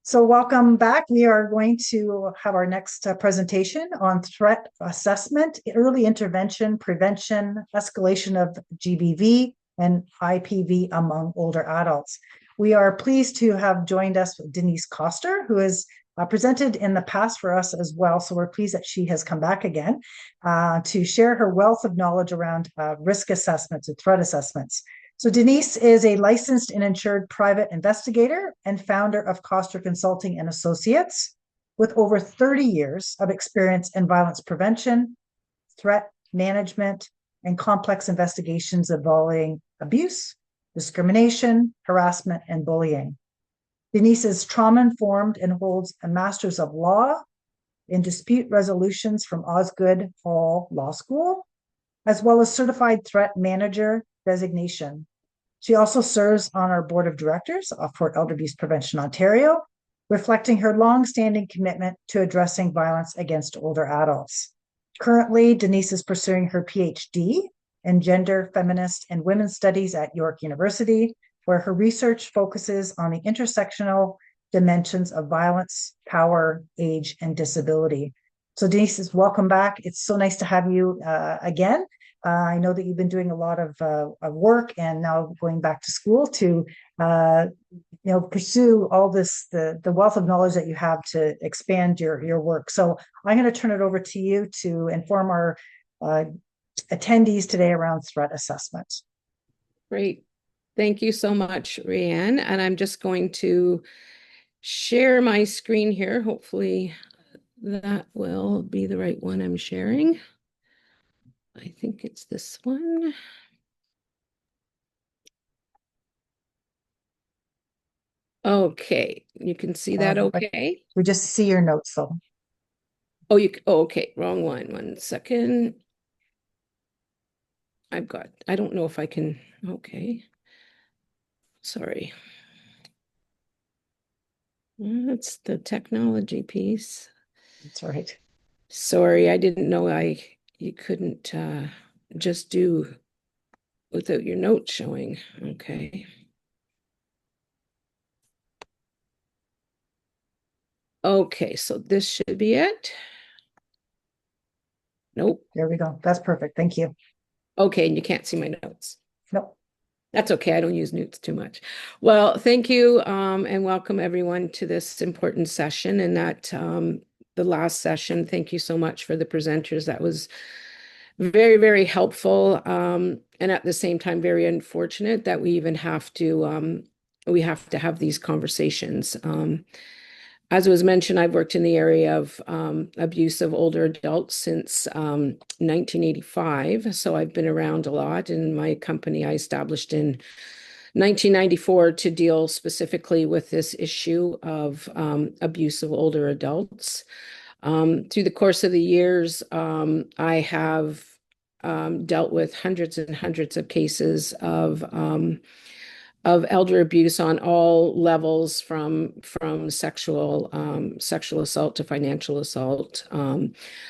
So welcome back. We are going to have our next presentation on threat assessment, early intervention, prevention, escalation of GBV and IPV among older adults. We are pleased to have joined us Denise Koster, who has presented in the past for us as well. So we're pleased that she has come back again to share her wealth of knowledge around risk assessments and threat assessments. So Denise is a licensed and insured private investigator and founder of Koster Consulting and Associates, with over 30 years of experience in violence prevention, threat management, and complex investigations involving abuse, discrimination, harassment, and bullying. Denise is trauma-informed and holds a Master's of Law in Dispute Resolutions from Osgoode Hall Law School, as well as Certified Threat Manager designation. She also serves on our board of directors for Elder Abuse Prevention Ontario, reflecting her long-standing commitment to addressing violence against older adults. Currently, Denise is pursuing her PhD in Gender, Feminist, and Women's Studies at York University, where her research focuses on the intersectional dimensions of violence, power, age, and disability. So Denise, welcome back. It's so nice to have you again. I know that you've been doing a lot of work and now going back to school to, pursue all this, the wealth of knowledge that you have to expand your work. So I'm going to turn it over to you to inform our attendees today around threat assessment. Great. Thank you so much, Rianne. And I'm just going to share my screen here. Hopefully that will be the right one I'm sharing. I think it's this one. Okay, you can see that okay? We just see your notes though. Oh, okay, wrong one. 1 second. I don't know if I can, okay. Sorry. That's the technology piece. That's right. Sorry, I didn't know you couldn't just do without your notes showing. Okay. Okay, so this should be it. Nope. There we go. That's perfect. Thank you. Okay, and you can't see my notes. Nope. That's okay. I don't use notes too much. Well, thank you and welcome everyone to this important session. And that the last session, thank you so much for the presenters. That was very, very helpful. And at the same time, very unfortunate that we even have to have these conversations. As was mentioned, I've worked in the area of abuse of older adults since 1985. So I've been around a lot. In my company, I established in 1994 to deal specifically with this issue of abuse of older adults. Through the course of the years, I have dealt with hundreds and hundreds of cases of elder abuse on all levels, from sexual assault to financial assault.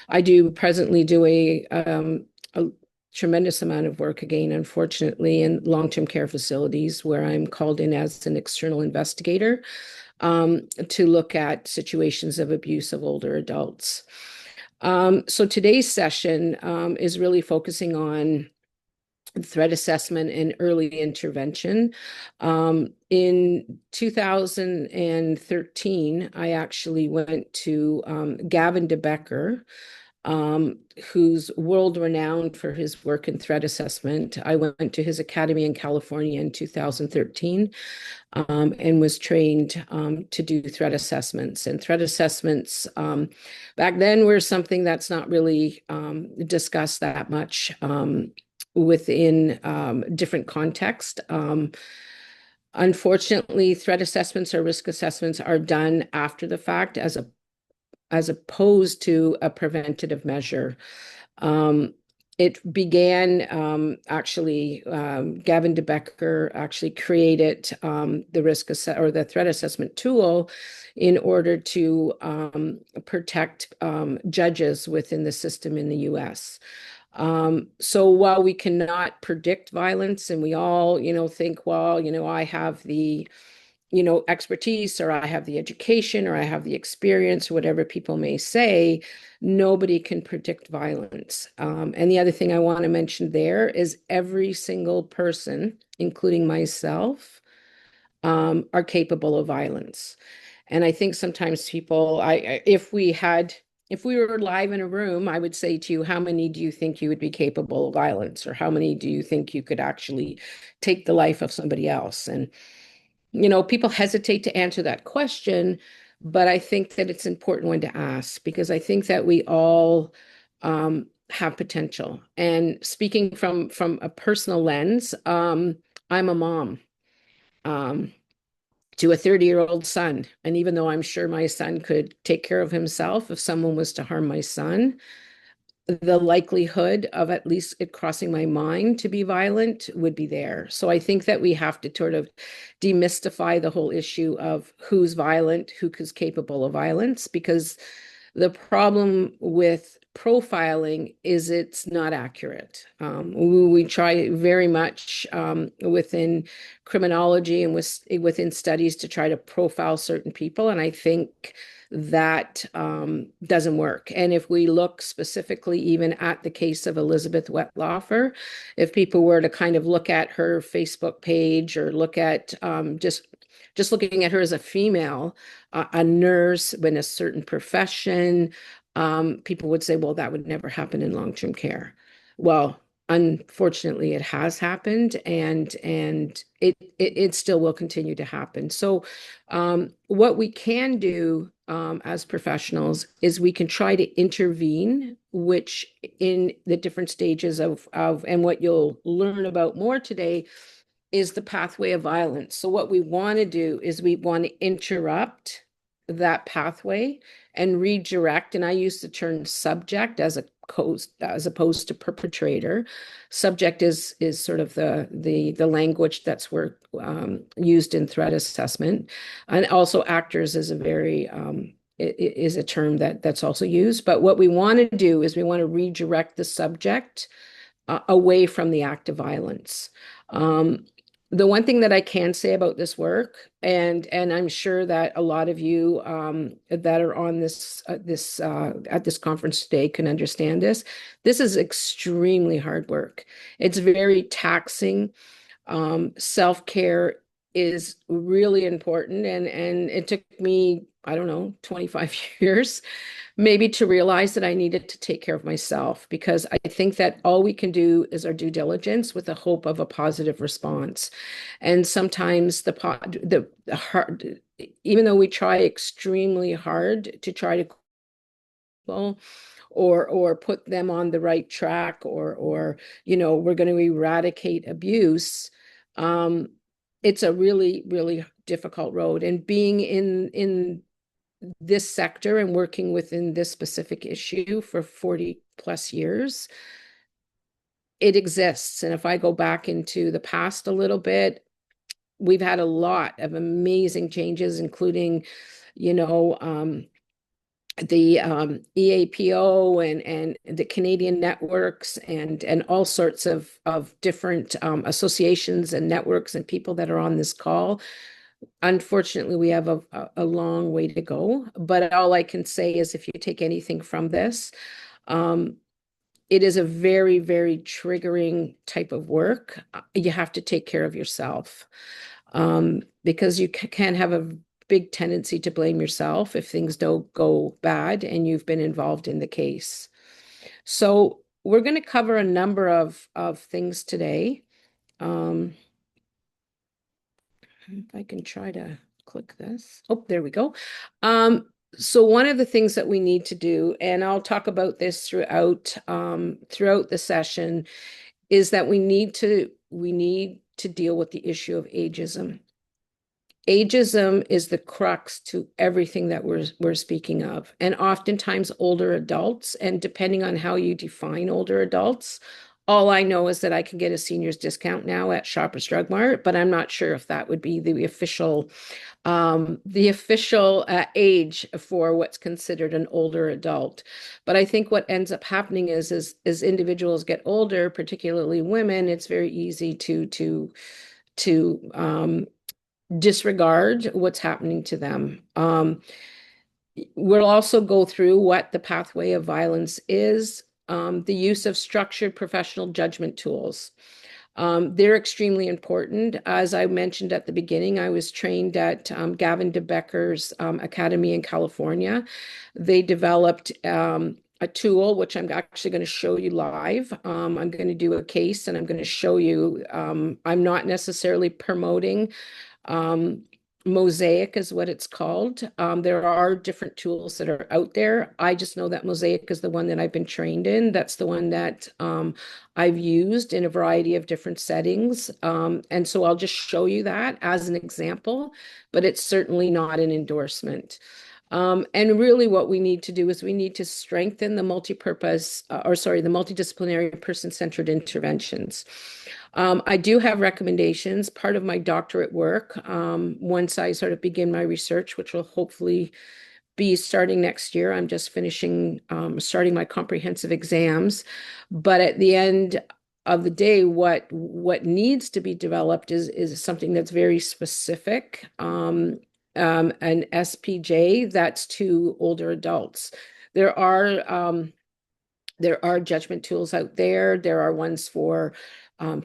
I do presently do a tremendous amount of work, again, unfortunately, in long-term care facilities where I'm called in as an external investigator to look at situations of abuse of older adults. So today's session is really focusing on threat assessment and early intervention. In 2013, I actually went to Gavin de Becker, who's world renowned for his work in threat assessment. I went to his academy in California in 2013 and was trained to do threat assessments. And threat assessments back then were something that's not really discussed that much within different context. Unfortunately, threat assessments or risk assessments are done after the fact as opposed to a preventative measure. It began actually, Gavin de Becker actually created the threat assessment tool in order to protect judges within the system in the US. So while we cannot predict violence, and we all, think, well, I have the expertise, or I have the education, or I have the experience, or whatever people may say. Nobody can predict violence. And the other thing I want to mention there is every single person, including myself, are capable of violence. And I think sometimes people, if we were live in a room, I would say to you, how many do you think you would be capable of violence? Or how many do you think you could actually take the life of somebody else? And, people hesitate to answer that question, but I think that it's an important one to ask, because I think that we all have potential. And speaking from a personal lens, I'm a mom. Um, to a 30-year-old son. And even though I'm sure my son could take care of himself, if someone was to harm my son, the likelihood of at least it crossing my mind to be violent would be there. So I think that we have to sort of demystify the whole issue of who's violent, who is capable of violence, because the problem with profiling is it's not accurate. We try very much within criminology and within studies to try to profile certain people. And I think that doesn't work. And if we look specifically even at the case of Elizabeth Wetlaufer, if people were to kind of look at her Facebook page, or look at just looking at her as a female, a nurse in a certain profession, people would say, well, that would never happen in long-term care. Well, unfortunately, it has happened, and it still will continue to happen. So what we can do as professionals is we can try to intervene, which in the different stages of and what you'll learn about more today is the pathway of violence. So what we want to do is we want to interrupt that pathway and redirect. And I use the term subject as opposed to perpetrator. Subject is sort of the language that's used in threat assessment, and also actors is a very is a term that's also used. But what we want to do is we want to redirect the subject away from the act of violence. The one thing that I can say about this work, and I'm sure that a lot of you that are on this at this conference today can understand this. This is extremely hard work. It's very taxing. Self-care is really important, and it took me, I don't know, 25 years maybe to realize that I needed to take care of myself, because I think that all we can do is our due diligence with the hope of a positive response. And sometimes the hard, even though we try extremely hard to try to or put them on the right track, or we're going to eradicate abuse, it's a really, really difficult road. And being in this sector and working within this specific issue for 40 plus years, it exists. And if I go back into the past a little bit, we've had a lot of amazing changes, including, the EAPO and the Canadian networks and all sorts of different associations and networks and people that are on this call. Unfortunately, we have a long way to go, but all I can say is if you take anything from this, it is a very, very triggering type of work. You have to take care of yourself, because you can have a big tendency to blame yourself if things don't go bad and you've been involved in the case. So we're going to cover a number of things today. If I can try to click this. Oh, there we go. So one of the things that we need to do, and I'll talk about this throughout the session, is that we need to deal with the issue of ageism. Ageism is the crux to everything that we're speaking of. And oftentimes older adults, and depending on how you define older adults, all I know is that I can get a senior's discount now at Shoppers Drug Mart, but I'm not sure if that would be the official age for what's considered an older adult. But I think what ends up happening is as individuals get older, particularly women, it's very easy to disregard what's happening to them. We'll also go through what the pathway of violence is, the use of structured professional judgment tools. They're extremely important. As I mentioned at the beginning, I was trained at Gavin de Becker's Academy in California. They developed a tool, which I'm actually going to show you live. I'm going to do a case and I'm going to show you. I'm not necessarily promoting um, Mosaic is what it's called. There are different tools that are out there. I just know that Mosaic is the one that I've been trained in. That's the one that I've used in a variety of different settings. And so I'll just show you that as an example, but it's certainly not an endorsement. And really what we need to do is we need to strengthen the the multidisciplinary person-centered interventions. I do have recommendations. Part of my doctorate work, once I sort of begin my research, which will hopefully be starting next year. I'm just finishing, starting my comprehensive exams. But at the end of the day, what needs to be developed is something that's very specific. An SPJ that's to older adults. There are judgment tools out there. There are ones for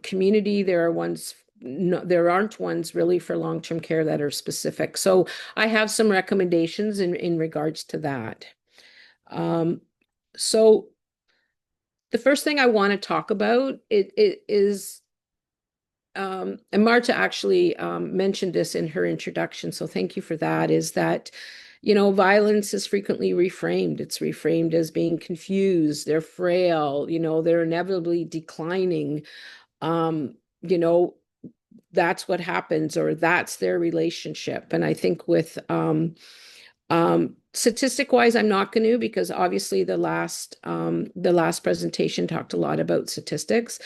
community. There are ones. No, there aren't ones really for long-term care that are specific. So I have some recommendations in regards to that. So the first thing I want to talk about it is and Marta actually mentioned this in her introduction, so thank you for that, is that, violence is frequently reframed. It's reframed as being confused, they're frail, they're inevitably declining. Um, you know, that's what happens, or that's their relationship. And I think with statistic wise, I'm not going to, because obviously the last presentation talked a lot about statistics.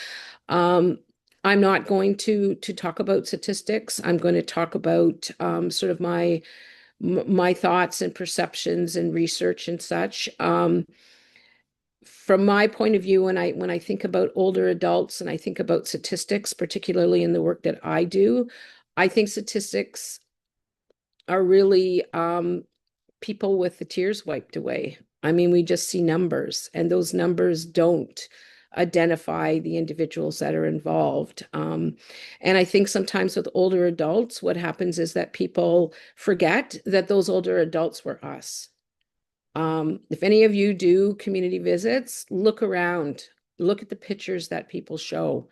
I'm not going to talk about statistics. I'm going to talk about sort of my thoughts and perceptions and research and such. From my point of view, when I think about older adults and I think about statistics, particularly in the work that I do, I think statistics are really people with the tears wiped away. I mean, we just see numbers, and those numbers don't identify the individuals that are involved. And I think sometimes with older adults, what happens is that people forget that those older adults were us. If any of you do community visits, look around, look at the pictures that people show.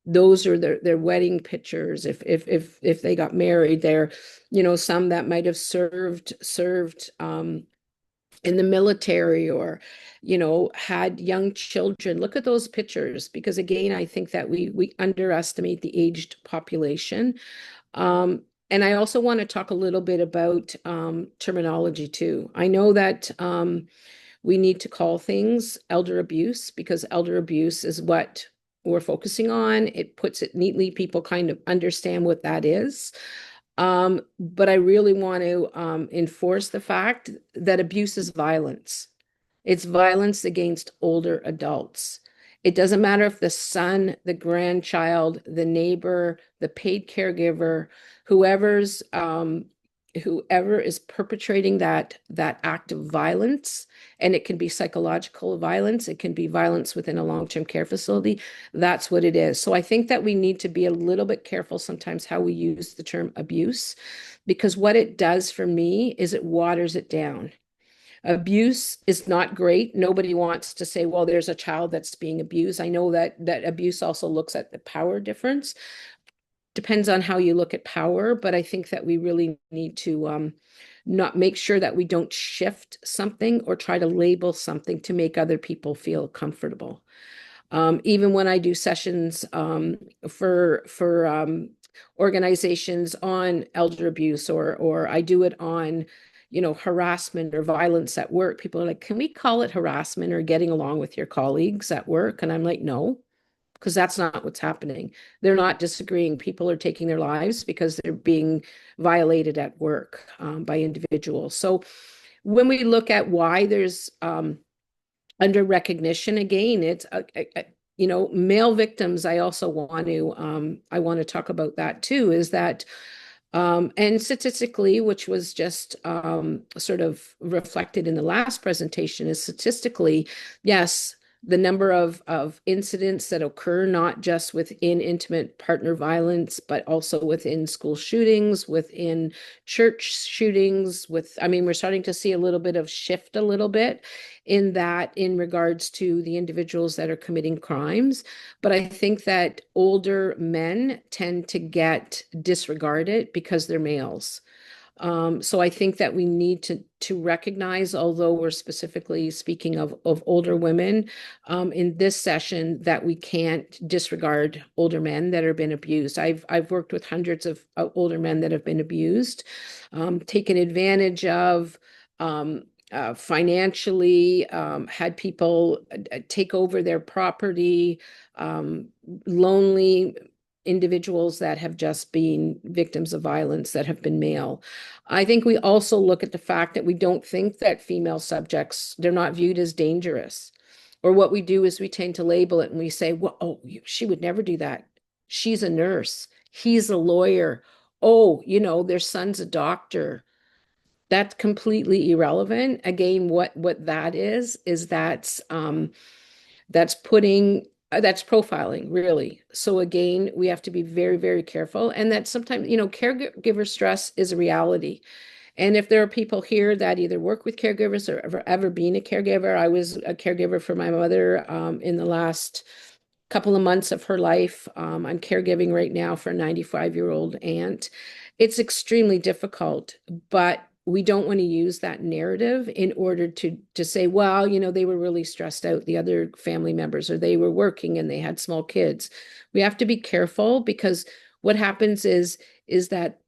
Those are their wedding pictures. If they got married, they're, some that might have served in the military, or had young children. Look at those pictures, because again, I think that we underestimate the aged population. And I also want to talk a little bit about terminology too. I know that we need to call things elder abuse, because elder abuse is what we're focusing on. It puts it neatly. People kind of understand what that is. But I really want to enforce the fact that abuse is violence. It's violence against older adults. It doesn't matter if the son, the grandchild, the neighbor, the paid caregiver, whoever's whoever is perpetrating that act of violence, and it can be psychological violence, it can be violence within a long-term care facility. That's what it is. So I think that we need to be a little bit careful sometimes how we use the term abuse, because what it does for me is it waters it down. Abuse is not great. Nobody wants to say, well, there's a child that's being abused. I know that abuse also looks at the power difference. Depends on how you look at power, but I think that we really need to not make sure that we don't shift something or try to label something to make other people feel comfortable. Even when I do sessions for organizations on elder abuse, or I do it on harassment or violence at work, people are like, can we call it harassment or getting along with your colleagues at work? And I'm like, no, because that's not what's happening. They're not disagreeing. People are taking their lives because they're being violated at work by individuals. So when we look at why there's under recognition, again, it's male victims. I also want to talk about that too, is that And statistically, which was just sort of reflected in the last presentation, is statistically, yes, the number of incidents that occur, not just within intimate partner violence, but also within school shootings, within church shootings, I mean, we're starting to see a little bit of shift a little bit in that in regards to the individuals that are committing crimes. But I think that older men tend to get disregarded because they're males. So I think that we need to recognize, although we're specifically speaking of older women in this session, that we can't disregard older men that have been abused. I've worked with hundreds of older men that have been abused, taken advantage of. Financially, had people take over their property, lonely individuals that have just been victims of violence that have been male. I think we also look at the fact that we don't think that female subjects, they're not viewed as dangerous. Or what we do is we tend to label it and we say, well, oh, she would never do that. She's a nurse. He's a lawyer. Oh, their son's a doctor. That's completely irrelevant. Again, what that is that's profiling, really. So again, we have to be very, very careful. And that sometimes, caregiver stress is a reality. And if there are people here that either work with caregivers or ever been a caregiver, I was a caregiver for my mother in the last couple of months of her life. I'm caregiving right now for a 95-year-old aunt. It's extremely difficult, but we don't want to use that narrative in order to say, well, they were really stressed out, the other family members, or they were working and they had small kids. We have to be careful because what happens is that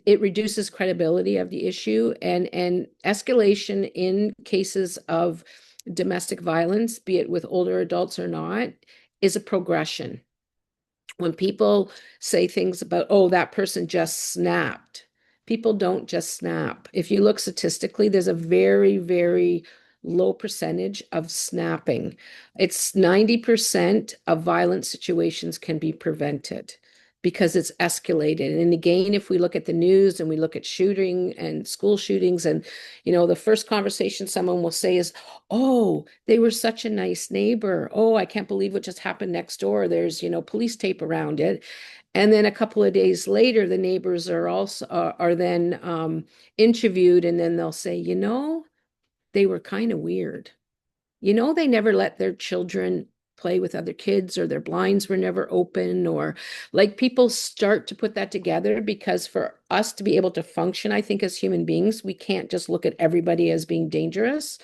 it reduces credibility of the issue, and escalation in cases of domestic violence, be it with older adults or not, is a progression. When people say things about, oh, that person just snapped, people don't just snap. If you look statistically, there's a very, very low percentage of snapping. It's 90% of violent situations can be prevented because it's escalated. And again, if we look at the news and we look at shooting and school shootings, and the first conversation someone will say is, oh, they were such a nice neighbor. Oh, I can't believe what just happened next door. There's, police tape around it. And then a couple of days later, the neighbors are also are then interviewed, and then they'll say, they were kind of weird. They never let their children play with other kids, or their blinds were never open, or like people start to put that together, because for us to be able to function, I think as human beings, we can't just look at everybody as being dangerous,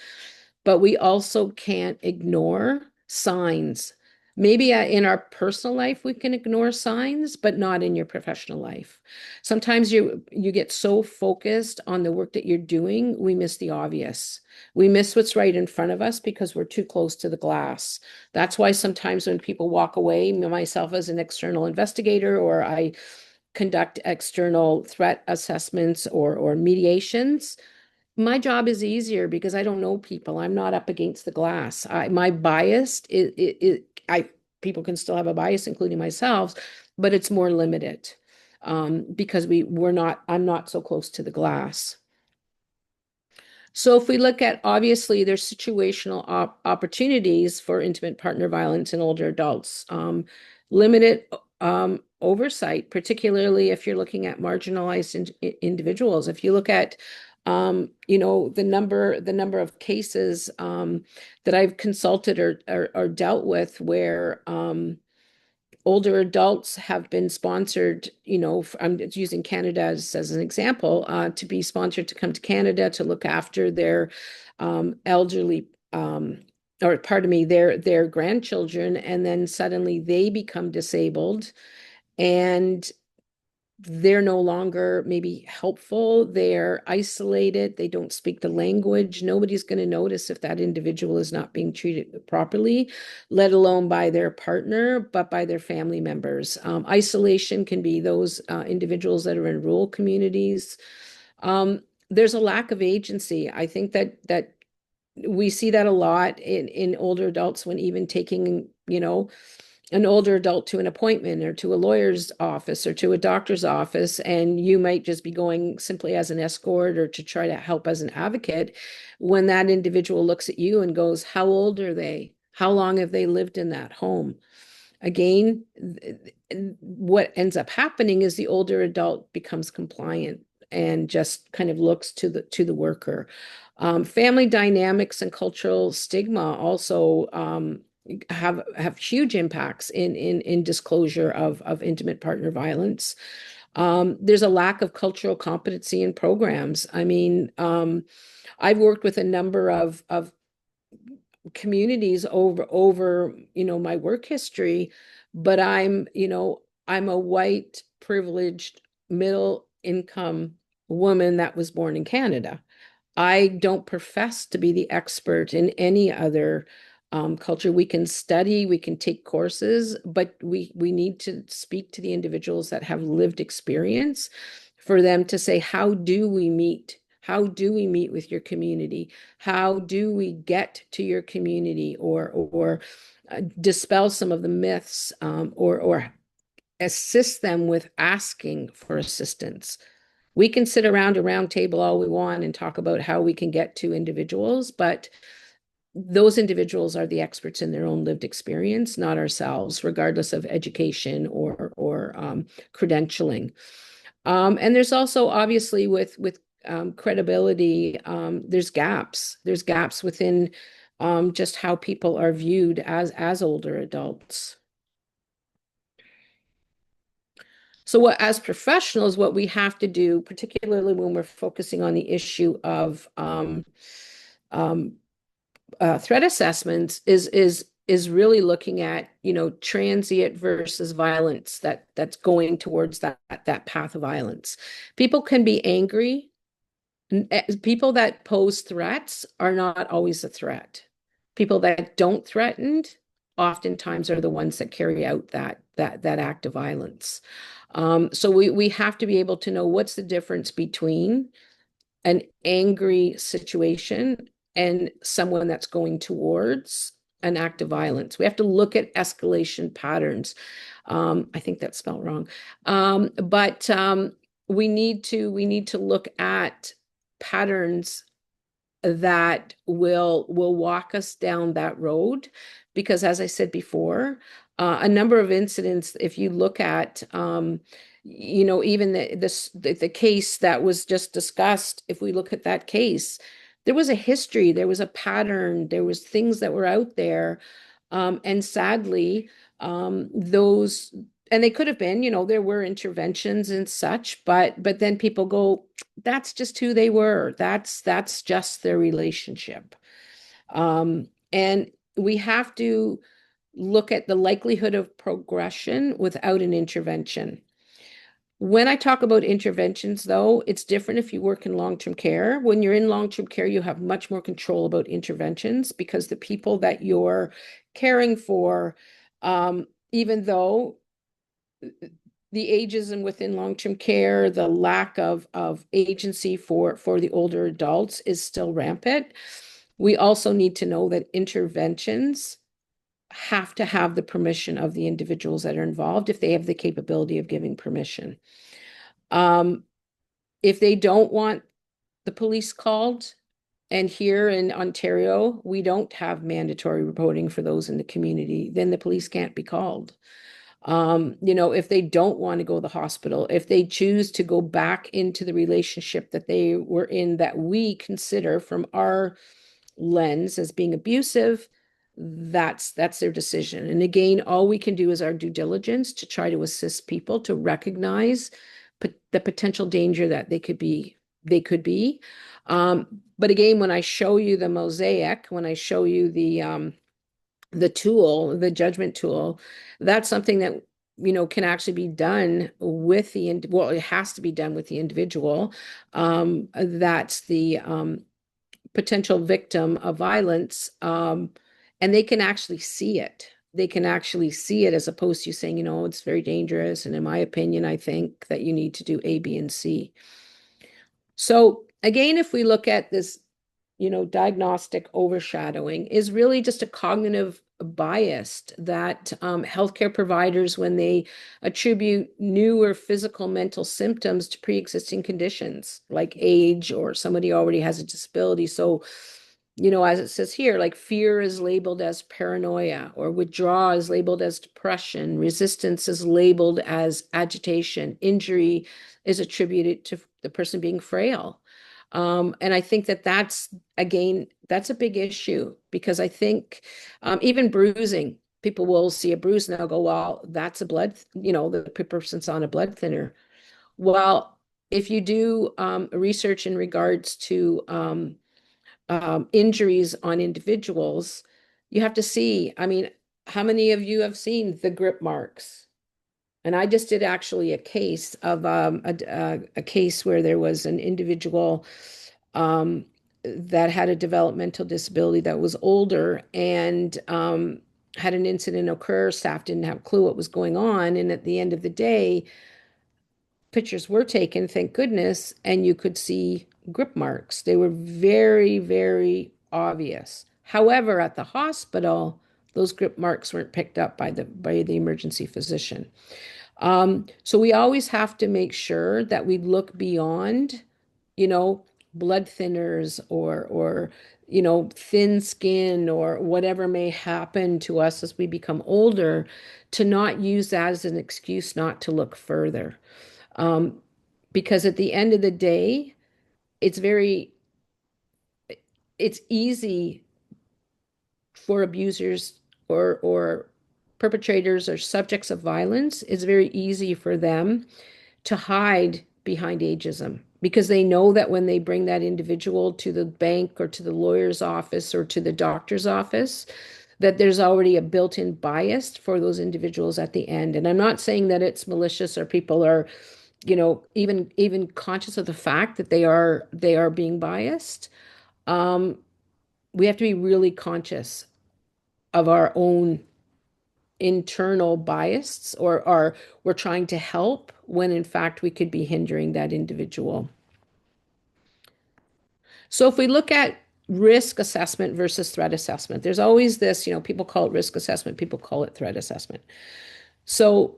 but we also can't ignore signs. Maybe in our personal life, we can ignore signs, but not in your professional life. Sometimes you get so focused on the work that you're doing, we miss the obvious. We miss what's right in front of us because we're too close to the glass. That's why sometimes when people walk away, myself as an external investigator, or I conduct external threat assessments or mediations, my job is easier because I don't know people. I'm not up against the glass. My bias people can still have a bias, including myself, but it's more limited because I'm not so close to the glass. So if we look at, obviously, there's situational opportunities for intimate partner violence in older adults. Limited oversight, particularly if you're looking at marginalized individuals. If you look at the number of cases that I've consulted or dealt with where older adults have been sponsored, I'm using Canada as an example, to be sponsored to come to Canada to look after their elderly, or pardon me, their grandchildren, and then suddenly they become disabled and they're no longer maybe helpful, they're isolated, they don't speak the language. Nobody's going to notice if that individual is not being treated properly, let alone by their partner, but by their family members. Isolation can be those individuals that are in rural communities. There's a lack of agency. I think that we see that a lot in older adults when even taking, an older adult to an appointment or to a lawyer's office or to a doctor's office, and you might just be going simply as an escort or to try to help as an advocate, when that individual looks at you and goes, how old are they? How long have they lived in that home? Again, what ends up happening is the older adult becomes compliant and just kind of looks to the worker. Family dynamics and cultural stigma also have huge impacts in disclosure of intimate partner violence. There's a lack of cultural competency in programs. I mean, I've worked with a number of communities over my work history, but I'm a white privileged middle income woman that was born in Canada. I don't profess to be the expert in any other culture. We can study, we can take courses, but we need to speak to the individuals that have lived experience for them to say, how do we meet? How do we meet with your community? How do we get to your community, or dispel some of the myths, or assist them with asking for assistance? We can sit around a round table all we want and talk about how we can get to individuals, but those individuals are the experts in their own lived experience, not ourselves, regardless of education or credentialing. And there's also obviously with credibility, there's gaps. There's gaps within just how people are viewed as older adults. So as professionals, what we have to do, particularly when we're focusing on the issue of um, threat assessments, is really looking at, transient versus violence that's going towards that path of violence. People can be angry. People that pose threats are not always a threat. People that don't threaten oftentimes are the ones that carry out that act of violence. So we have to be able to know what's the difference between an angry situation and someone that's going towards an act of violence. We have to look at escalation patterns. I think that's spelled wrong. But we need to look at patterns that will walk us down that road, because as I said before, a number of incidents, if you look at even the case that was just discussed, if we look at that case, there was a history, there was a pattern, there was things that were out there, and sadly, those, and they could have been, there were interventions and such, but then people go, that's just who they were. That's just their relationship. And we have to look at the likelihood of progression without an intervention. When I talk about interventions, though, it's different if you work in long-term care. When you're in long-term care, you have much more control about interventions, because the people that you're caring for, even though the ageism within long-term care, the lack of agency for the older adults is still rampant. We also need to know that interventions have to have the permission of the individuals that are involved, if they have the capability of giving permission. If they don't want the police called, and here in Ontario, we don't have mandatory reporting for those in the community, then the police can't be called. If they don't want to go to the hospital, if they choose to go back into the relationship that they were in, that we consider from our lens as being abusive, that's their decision. And again, all we can do is our due diligence to try to assist people to recognize the potential danger that they could be. But again, when I show you the mosaic, when I show you the tool, the judgment tool, that's something that can actually be done with it has to be done with the individual. That's the potential victim of violence, and they can actually see it. They can actually see it, as opposed to you saying, it's very dangerous, and in my opinion, I think that you need to do A, B, and C. So again, if we look at this, diagnostic overshadowing is really just a cognitive biased, that healthcare providers, when they attribute new or physical mental symptoms to pre-existing conditions like age or somebody already has a disability. So, as it says here, like fear is labeled as paranoia, or withdrawal is labeled as depression, resistance is labeled as agitation, injury is attributed to the person being frail. And I think that again, that's a big issue, because I think even bruising, people will see a bruise and they'll go, well, that's a blood, the person's on a blood thinner. Well, if you do research in regards to injuries on individuals, you have to see, I mean, how many of you have seen the grip marks? And I just did actually a case of a case where there was an individual that had a developmental disability that was older, and had an incident occur. Staff didn't have a clue what was going on. And at the end of the day, pictures were taken, thank goodness, and you could see grip marks. They were very, very obvious. However, at the hospital, those grip marks weren't picked up by the emergency physician. So we always have to make sure that we look beyond, you know, blood thinners, or thin skin, or whatever may happen to us as we become older, to not use that as an excuse not to look further. Um, because at the end of the day, it's very, it's easy for abusers, or perpetrators or subjects of violence. It's very easy for them to hide behind ageism, because they know that when they bring that individual to the bank or to the lawyer's office or to the doctor's office, that there's already a built-in bias for those individuals at the end. And I'm not saying that it's malicious, or people are, even conscious of the fact that they are being biased. Um, we have to be really conscious of our own internal bias, or we're trying to help when in fact we could be hindering that individual. So if we look at risk assessment versus threat assessment, there's always this, people call it risk assessment, people call it threat assessment. So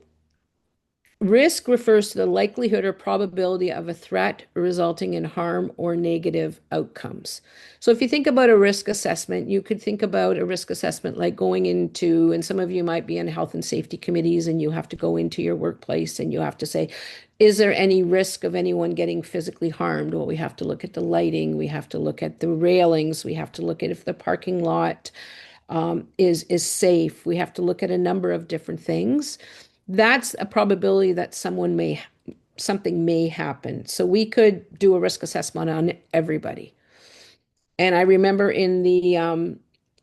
risk refers to the likelihood or probability of a threat resulting in harm or negative outcomes. So if you think about a risk assessment, you could think about a risk assessment like going into, and some of you might be in health and safety committees, and you have to go into your workplace and you have to say, is there any risk of anyone getting physically harmed? Well, we have to look at the lighting, we have to look at the railings, we have to look at if the parking lot is safe. We have to look at a number of different things. That's a probability that something may happen. So we could do a risk assessment on everybody. And I remember in the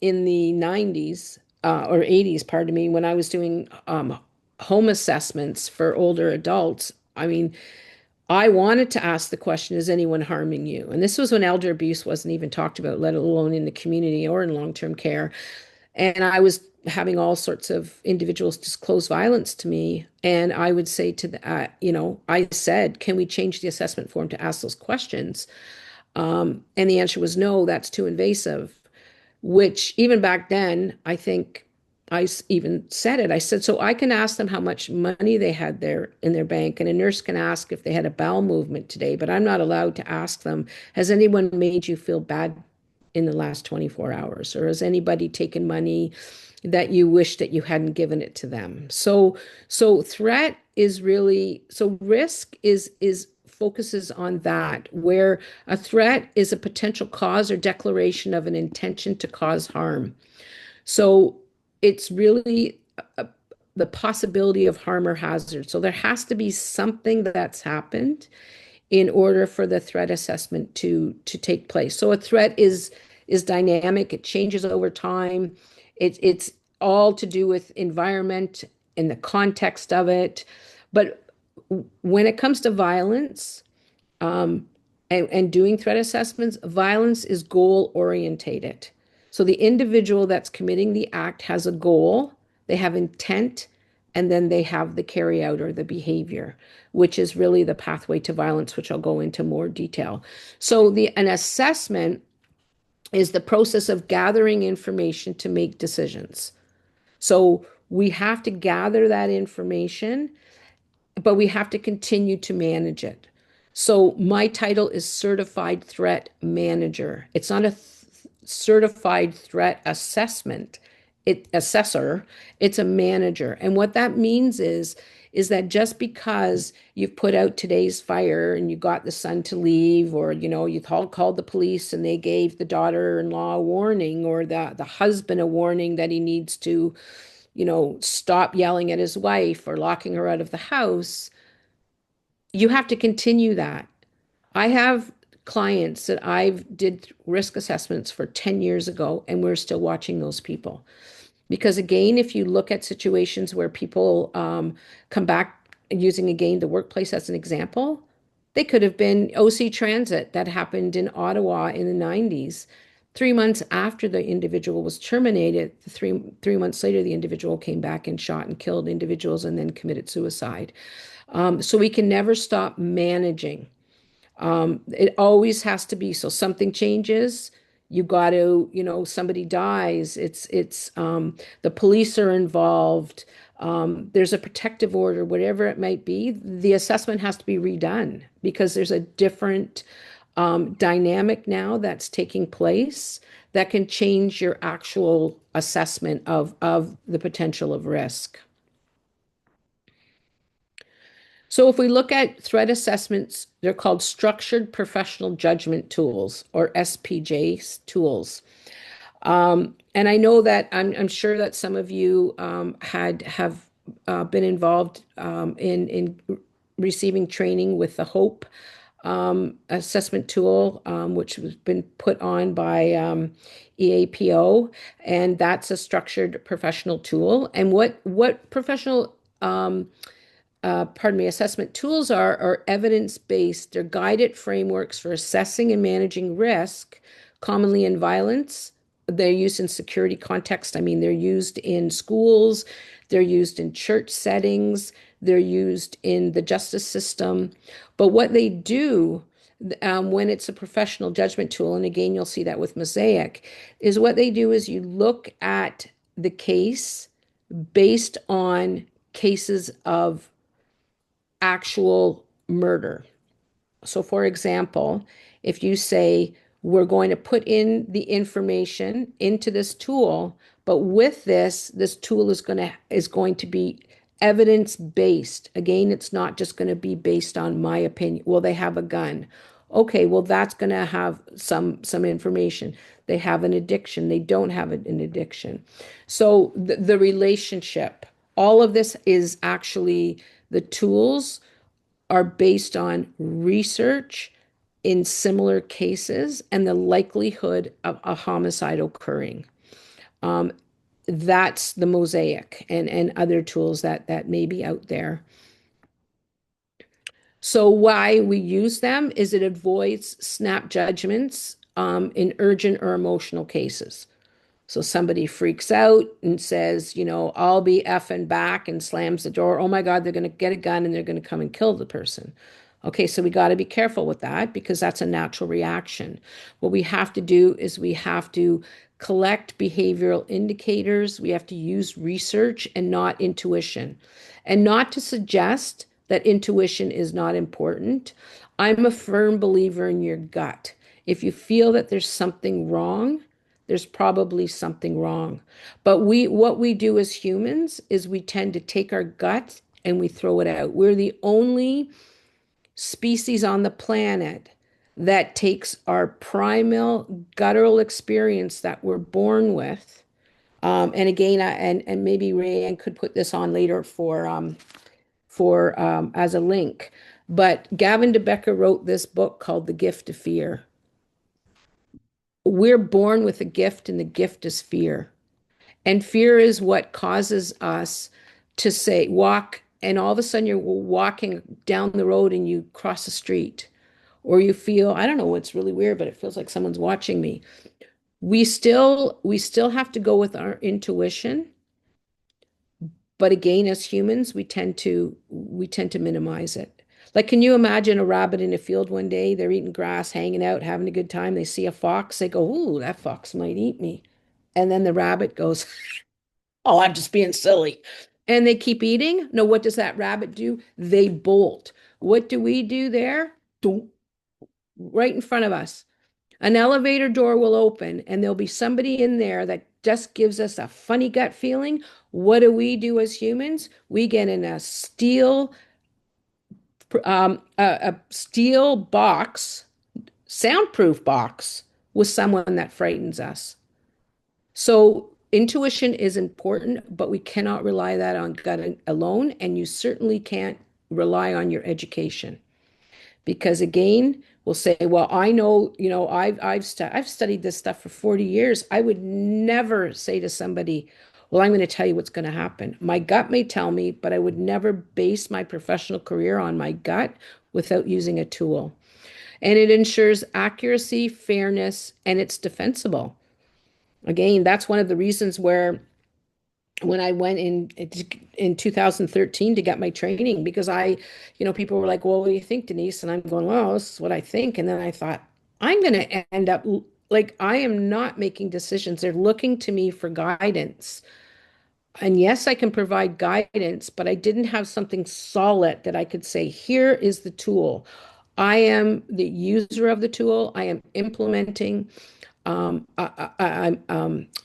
90s, or 80s, pardon me, when I was doing home assessments for older adults. I mean, I wanted to ask the question, is anyone harming you? And this was when elder abuse wasn't even talked about, let alone in the community or in long-term care. And I was having all sorts of individuals disclose violence to me. And I would say to I said, can we change the assessment form to ask those questions? And the answer was no, that's too invasive, which even back then, I think even said it. I said, so I can ask them how much money they had there in their bank, and a nurse can ask if they had a bowel movement today, but I'm not allowed to ask them, has anyone made you feel bad in the last 24 hours? Or has anybody taken money that you wish that you hadn't given it to them? So threat is really, so risk is focuses on that, where a threat is a potential cause or declaration of an intention to cause harm. So it's really the possibility of harm or hazard. So there has to be something that's happened in order for the threat assessment to take place. So a threat is dynamic, it changes over time. It's all to do with environment and the context of it. But when it comes to violence, and doing threat assessments, violence is goal orientated. So the individual that's committing the act has a goal, they have intent, and then they have the carry out or the behavior, which is really the pathway to violence, which I'll go into more detail. So an assessment is the process of gathering information to make decisions. So we have to gather that information, but we have to continue to manage it. So my title is Certified Threat Manager. It's not a certified threat assessor, it's a manager. And what that means is that just because you've put out today's fire and you got the son to leave, or you called the police and they gave the daughter-in-law a warning, or the husband a warning that he needs to stop yelling at his wife or locking her out of the house, you have to continue that. I have clients that I've did risk assessments for 10 years ago, and we're still watching those people. Because again, if you look at situations where people come back, using again the workplace as an example, they could have been OC Transit that happened in Ottawa in the 90s. 3 months after the individual was terminated, three months later, the individual came back and shot and killed individuals and then committed suicide. So we can never stop managing. It always has to be. So something changes, you got to, somebody dies, the police are involved, there's a protective order, whatever it might be, the assessment has to be redone because there's a different dynamic now that's taking place that can change your actual assessment of the potential of risk. So if we look at threat assessments, they're called structured professional judgment tools, or SPJ tools. And I know that I'm sure that some of you have been involved in receiving training with the HOPE assessment tool, which has been put on by EAPO, and that's a structured professional tool. And what professional assessment tools are evidence-based. They're guided frameworks for assessing and managing risk, commonly in violence. They're used in security context. I mean, they're used in schools, they're used in church settings, they're used in the justice system. But what they do when it's a professional judgment tool, and again, you'll see that with Mosaic, is what they do is you look at the case based on cases of actual murder. So, for example, if you say, we're going to put in the information into this tool, but with this tool is going to be evidence based. Again, it's not just going to be based on my opinion. Well, they have a gun. Okay, well, that's going to have some information. They have an addiction. They don't have an addiction. So the relationship, all of this is actually the tools are based on research in similar cases and the likelihood of a homicide occurring. Um, that's the Mosaic and other tools that may be out there. So why we use them is it avoids snap judgments in urgent or emotional cases. So somebody freaks out and says, I'll be effing back, and slams the door. Oh my God, they're going to get a gun and they're going to come and kill the person. Okay, so we got to be careful with that because that's a natural reaction. What we have to do is we have to collect behavioral indicators. We have to use research and not intuition. And not to suggest that intuition is not important. I'm a firm believer in your gut. If you feel that there's something wrong, there's probably something wrong. But what we do as humans is we tend to take our gut and we throw it out. We're the only species on the planet that takes our primal guttural experience that we're born with. And again, and maybe Rayanne could put this on later for as a link. But Gavin DeBecker wrote this book called The Gift of Fear. We're born with a gift, and the gift is fear. And fear is what causes us to say, walk, and all of a sudden you're walking down the road and you cross the street, or you feel, I don't know, what's really weird, but it feels like someone's watching me. We still have to go with our intuition. But again, as humans, we tend to minimize it. Like, can you imagine a rabbit in a field one day? They're eating grass, hanging out, having a good time. They see a fox. They go, "Ooh, that fox might eat me." And then the rabbit goes, Oh, I'm just being silly. And they keep eating. No, what does that rabbit do? They bolt. What do we do there? Doom, right in front of us. An elevator door will open and there'll be somebody in there that just gives us a funny gut feeling. What do we do as humans? We get in a a steel box, soundproof box with someone that frightens us. So intuition is important, but we cannot rely that on gut alone, and you certainly can't rely on your education because again, we'll say, well, I know, I've studied this stuff for 40 years. I would never say to somebody, well, I'm going to tell you what's going to happen. My gut may tell me, but I would never base my professional career on my gut without using a tool. And it ensures accuracy, fairness, and it's defensible. Again, that's one of the reasons where when I went in 2013 to get my training, because people were like, well, what do you think, Denise? And I'm going, well, this is what I think. And then I thought, I'm going to end up like, I am not making decisions. They're looking to me for guidance. And yes, I can provide guidance, but I didn't have something solid that I could say, here is the tool. I am the user of the tool. I am implementing. I'm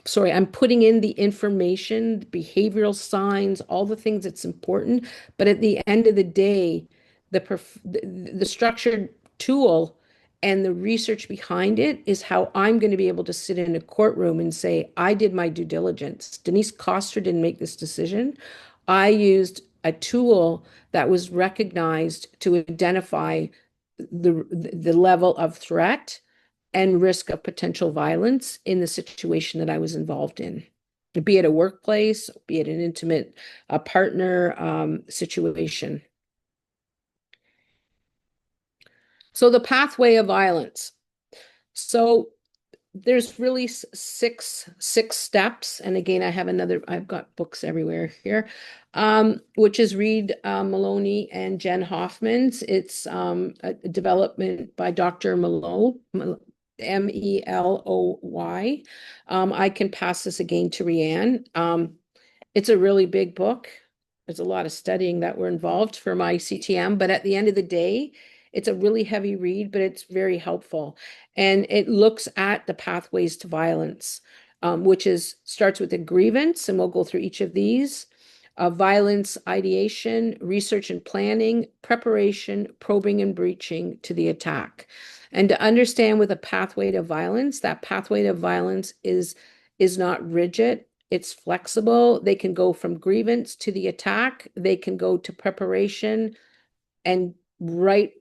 sorry, I'm putting in the information, behavioral signs, all the things that's important. But at the end of the day, the structured tool and the research behind it is how I'm going to be able to sit in a courtroom and say, I did my due diligence. Denise Koster didn't make this decision. I used a tool that was recognized to identify the level of threat and risk of potential violence in the situation that I was involved in, be it a workplace, be it an intimate partner situation. So the pathway of violence. So there's really six steps. And again, I've got books everywhere here, which is Reed Maloney and Jen Hoffman's. It's a development by Dr. Malone, Meloy. I can pass this again to Rianne. It's a really big book. There's a lot of studying that were involved for my CTM, but at the end of the day, it's a really heavy read, but it's very helpful. And it looks at the pathways to violence, which starts with a grievance, and we'll go through each of these. Violence ideation, research and planning, preparation, probing and breaching to the attack. And to understand with a pathway to violence, that pathway to violence is not rigid. It's flexible. They can go from grievance to the attack. They can go to preparation and right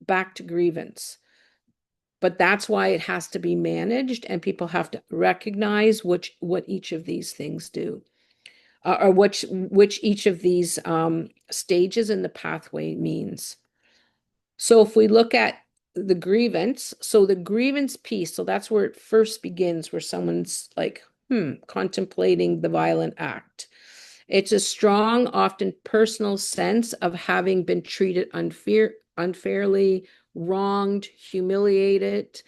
back to grievance. But that's why it has to be managed, and people have to recognize what each of these things do, or which each of these stages in the pathway means. So if we look at the grievance, so the grievance piece, so that's where it first begins, where someone's like, contemplating the violent act. It's a strong, often personal sense of having been treated unfairly, wronged, humiliated.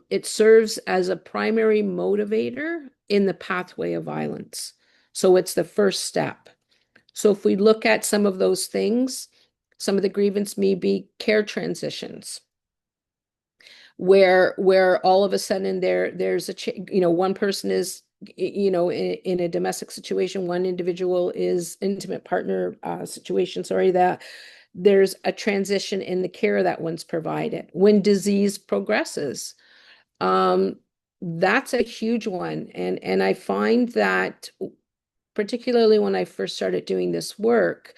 It serves as a primary motivator in the pathway of violence. So it's the first step. So if we look at some of those things, some of the grievance may be care transitions, where all of a sudden there's one person is in a domestic situation, one individual is intimate partner situation, sorry, that there's a transition in the care that one's provided. When disease progresses, that's a huge one. And I find that particularly when I first started doing this work,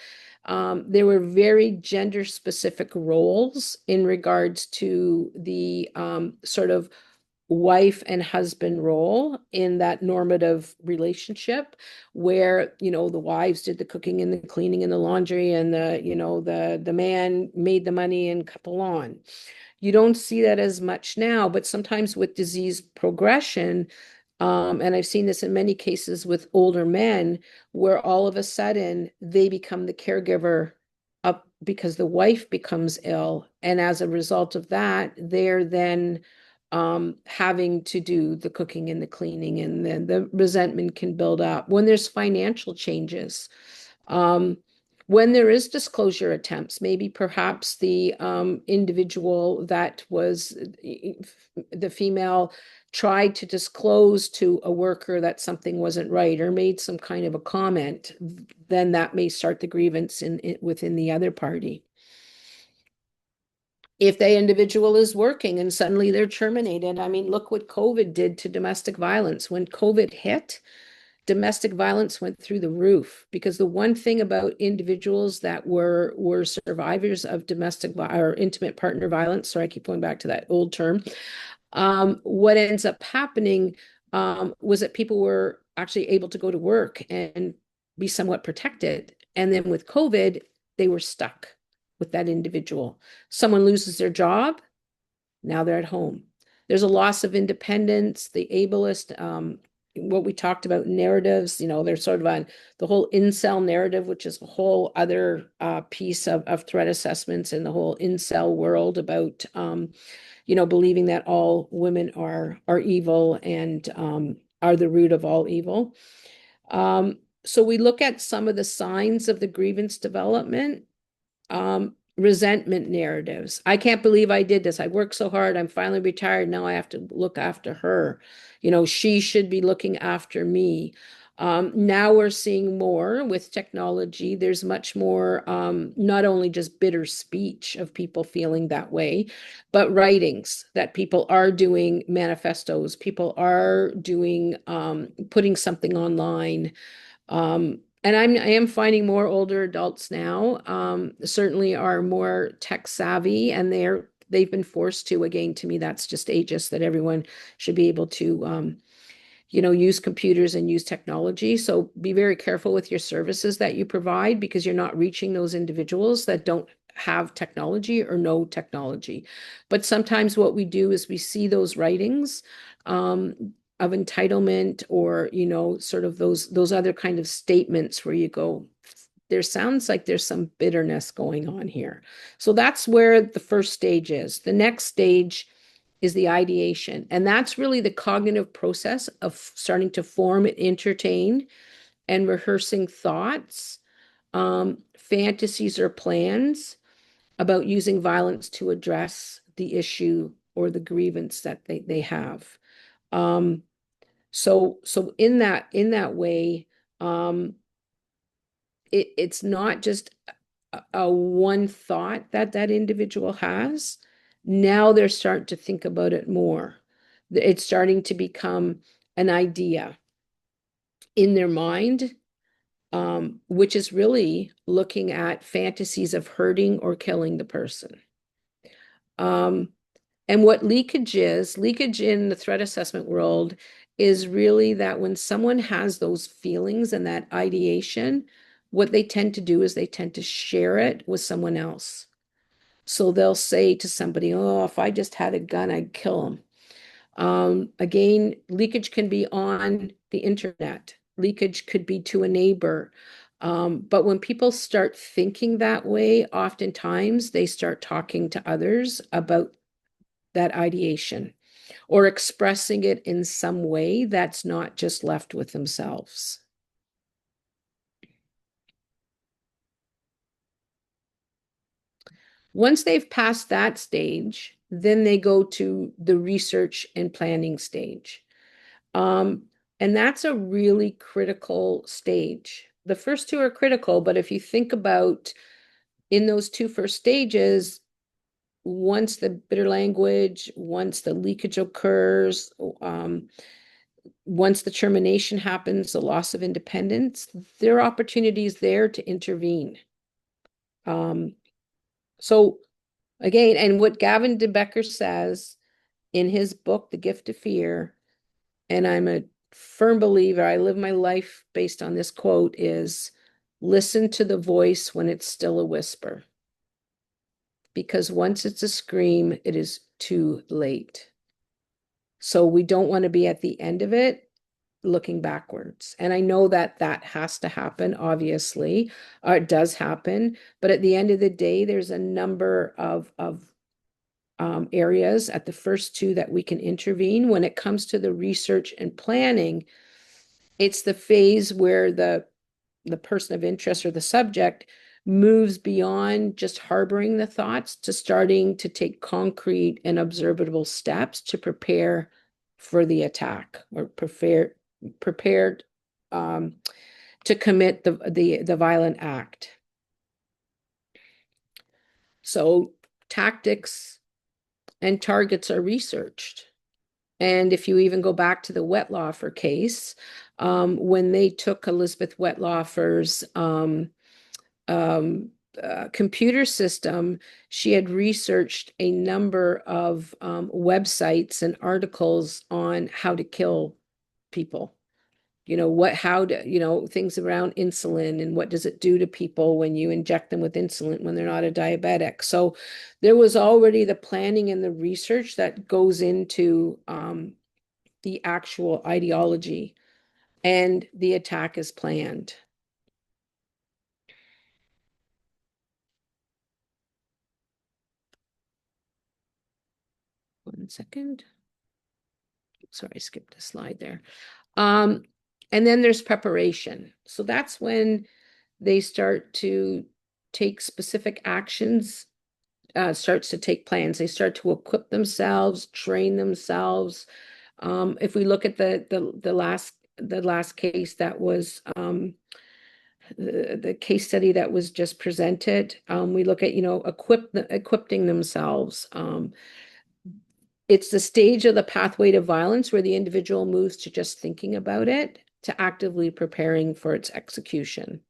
there were very gender specific roles in regards to the sort of wife and husband role in that normative relationship, where the wives did the cooking and the cleaning and the laundry, and the man made the money and cut the lawn. You don't see that as much now, but sometimes with disease progression, and I've seen this in many cases with older men, where all of a sudden they become the caregiver up because the wife becomes ill. And as a result of that, they're then having to do the cooking and the cleaning, and then the resentment can build up when there's financial changes. When there is disclosure attempts, maybe perhaps the individual that was the female tried to disclose to a worker that something wasn't right or made some kind of a comment, then that may start the grievance within the other party. If the individual is working and suddenly they're terminated, I mean, look what COVID did to domestic violence. When COVID hit, domestic violence went through the roof, because the one thing about individuals that were survivors of domestic or intimate partner violence, sorry, I keep going back to that old term, what ends up happening was that people were actually able to go to work and be somewhat protected. And then with COVID, they were stuck with that individual. Someone loses their job, now they're at home. There's a loss of independence, the ableist, what we talked about, narratives, they're sort of on the whole incel narrative, which is a whole other piece of threat assessments in the whole incel world about, believing that all women are evil and are the root of all evil. So we look at some of the signs of the grievance development. Resentment narratives. I can't believe I did this. I worked so hard. I'm finally retired. Now I have to look after her. She should be looking after me. Now we're seeing more with technology. There's much more, not only just bitter speech of people feeling that way, but writings that people are doing, manifestos, people are doing, putting something online. And I am finding more older adults now, certainly are more tech savvy, and they've been forced to. Again, to me, that's just ageist, that everyone should be able to, use computers and use technology. So be very careful with your services that you provide, because you're not reaching those individuals that don't have technology or no technology. But sometimes what we do is we see those writings, of entitlement, or sort of those other kind of statements where you go, there sounds like there's some bitterness going on here. So that's where the first stage is. The next stage is the ideation, and that's really the cognitive process of starting to form and entertain and rehearsing thoughts, fantasies or plans about using violence to address the issue or the grievance that they have. So in that way, it's not just a one thought that individual has. Now they're starting to think about it more. It's starting to become an idea in their mind, which is really looking at fantasies of hurting or killing the person. And what leakage in the threat assessment world is really that when someone has those feelings and that ideation, what they tend to do is they tend to share it with someone else. So they'll say to somebody, oh, if I just had a gun, I'd kill him. Again, leakage can be on the internet. Leakage could be to a neighbor. But when people start thinking that way, oftentimes they start talking to others about that ideation, or expressing it in some way that's not just left with themselves. Once they've passed that stage, then they go to the research and planning stage. And that's a really critical stage. The first two are critical, but if you think about in those two first stages, once the bitter language, once the leakage occurs, once the termination happens, the loss of independence, there are opportunities there to intervene. So again, and what Gavin de Becker says in his book, The Gift of Fear, and I'm a firm believer, I live my life based on this quote, is listen to the voice when it's still a whisper. Because once it's a scream, it is too late. So we don't want to be at the end of it looking backwards. And I know that has to happen, obviously, or it does happen. But at the end of the day, there's a number of areas, at the first two that we can intervene. When it comes to the research and planning, it's the phase where the person of interest or the subject moves beyond just harboring the thoughts to starting to take concrete and observable steps to prepare for the attack, or prepared to commit the violent act. So tactics and targets are researched. And if you even go back to the Wetlaufer case, when they took Elizabeth Wetlaufer's computer system, she had researched a number of websites and articles on how to kill people. Things around insulin and what does it do to people when you inject them with insulin when they're not a diabetic. So there was already the planning and the research that goes into the actual ideology, and the attack is planned. One second. Sorry, I skipped a slide there. And then there's preparation. So that's when they start to take specific actions, starts to take plans. They start to equip themselves, train themselves. If we look at the last case that was the case study that was just presented, we look at equipping themselves. It's the stage of the pathway to violence where the individual moves to just thinking about it to actively preparing for its execution.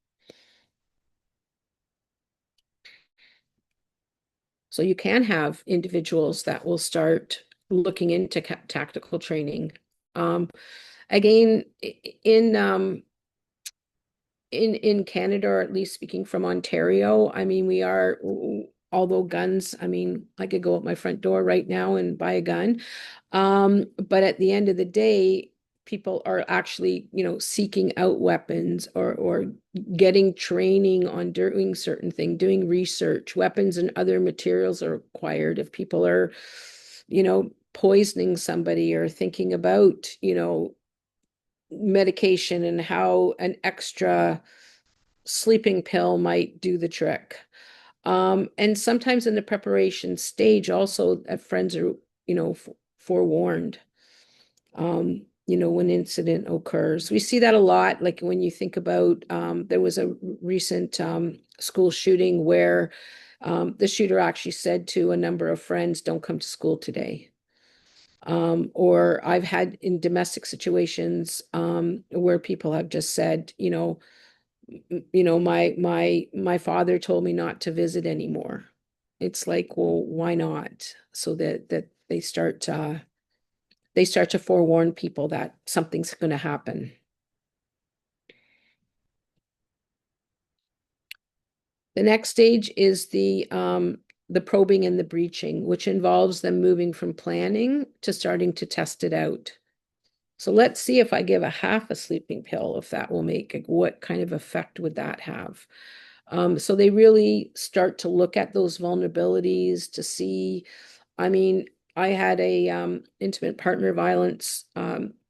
So you can have individuals that will start looking into tactical training. Again, in Canada, or at least speaking from Ontario, I mean, although guns, I mean, I could go out my front door right now and buy a gun. But at the end of the day, people are actually, seeking out weapons, or getting training on doing certain things, doing research. Weapons and other materials are required if people are, poisoning somebody, or thinking about, medication and how an extra sleeping pill might do the trick. And sometimes in the preparation stage, also, friends are, forewarned, when incident occurs. We see that a lot. Like when you think about, there was a recent school shooting where the shooter actually said to a number of friends, "Don't come to school today." Or I've had in domestic situations where people have just said, my father told me not to visit anymore. It's like, well, why not? So that they start to forewarn people that something's going to happen. The next stage is the probing and the breaching, which involves them moving from planning to starting to test it out. So let's see if I give a half a sleeping pill, if that will make what kind of effect would that have? So they really start to look at those vulnerabilities to see. I mean, I had a intimate partner violence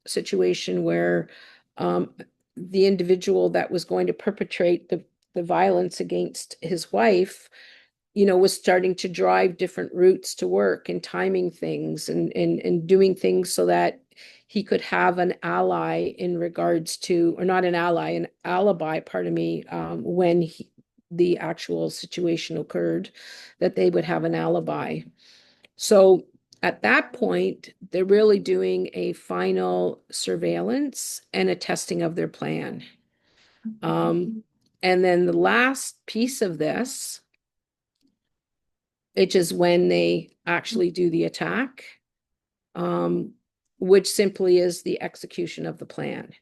situation where the individual that was going to perpetrate the violence against his wife, was starting to drive different routes to work and timing things and doing things so that he could have an ally in regards to, or not an ally, an alibi, pardon me, when the actual situation occurred, that they would have an alibi. So at that point, they're really doing a final surveillance and a testing of their plan. And then the last piece of this, which is when they actually do the attack, which simply is the execution of the plan.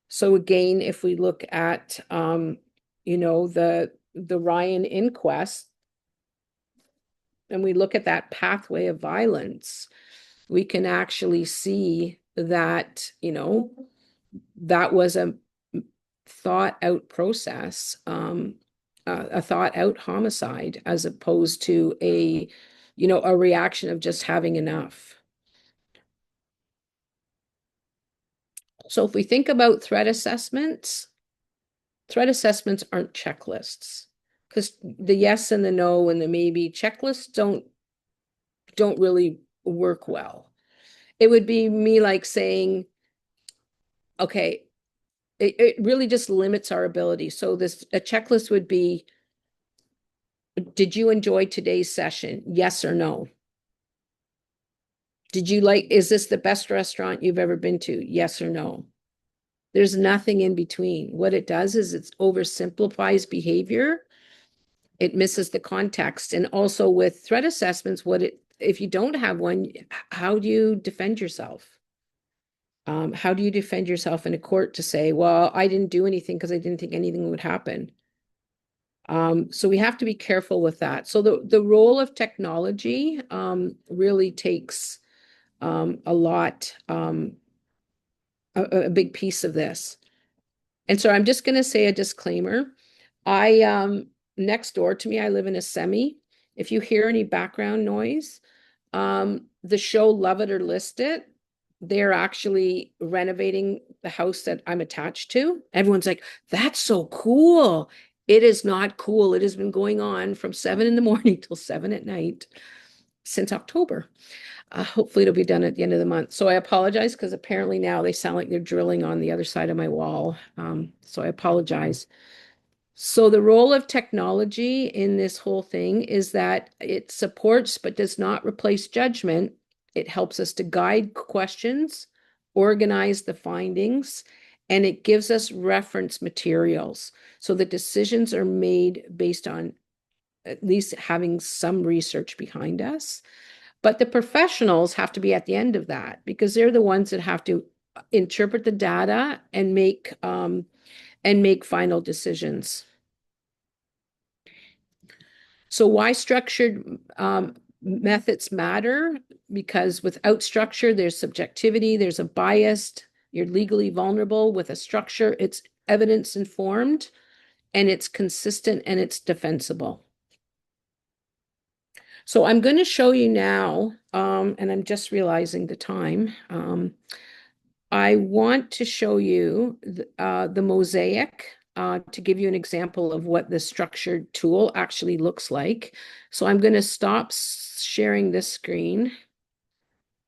So again, if we look at, the Ryan inquest, and we look at that pathway of violence, we can actually see that, that was a thought out process, a thought out homicide, as opposed to a a reaction of just having enough. So if we think about threat assessments aren't checklists, because the yes and the no and the maybe checklists don't really work well. It would be me like saying, okay, it really just limits our ability. So a checklist would be, did you enjoy today's session? Yes or no? Is this the best restaurant you've ever been to? Yes or no? There's nothing in between. What it does is it oversimplifies behavior. It misses the context. And also with threat assessments, if you don't have one, how do you defend yourself? How do you defend yourself in a court to say, well, I didn't do anything because I didn't think anything would happen? So we have to be careful with that. So the role of technology really takes a lot, a big piece of this. And so I'm just going to say a disclaimer. Next door to me, I live in a semi. If you hear any background noise, the show Love It or List It, they're actually renovating the house that I'm attached to. Everyone's like, that's so cool. It is not cool. It has been going on from 7 in the morning till 7 at night since October. Hopefully it'll be done at the end of the month. So I apologize because apparently now they sound like they're drilling on the other side of my wall. So I apologize. So the role of technology in this whole thing is that it supports but does not replace judgment. It helps us to guide questions, organize the findings, and it gives us reference materials. So the decisions are made based on at least having some research behind us. But the professionals have to be at the end of that because they're the ones that have to interpret the data and make final decisions. So why structured methods matter? Because without structure, there's subjectivity, there's a bias, you're legally vulnerable. With a structure, it's evidence informed and it's consistent and it's defensible. So I'm going to show you now, and I'm just realizing the time. I want to show you the mosaic to give you an example of what the structured tool actually looks like. So I'm going to stop sharing this screen.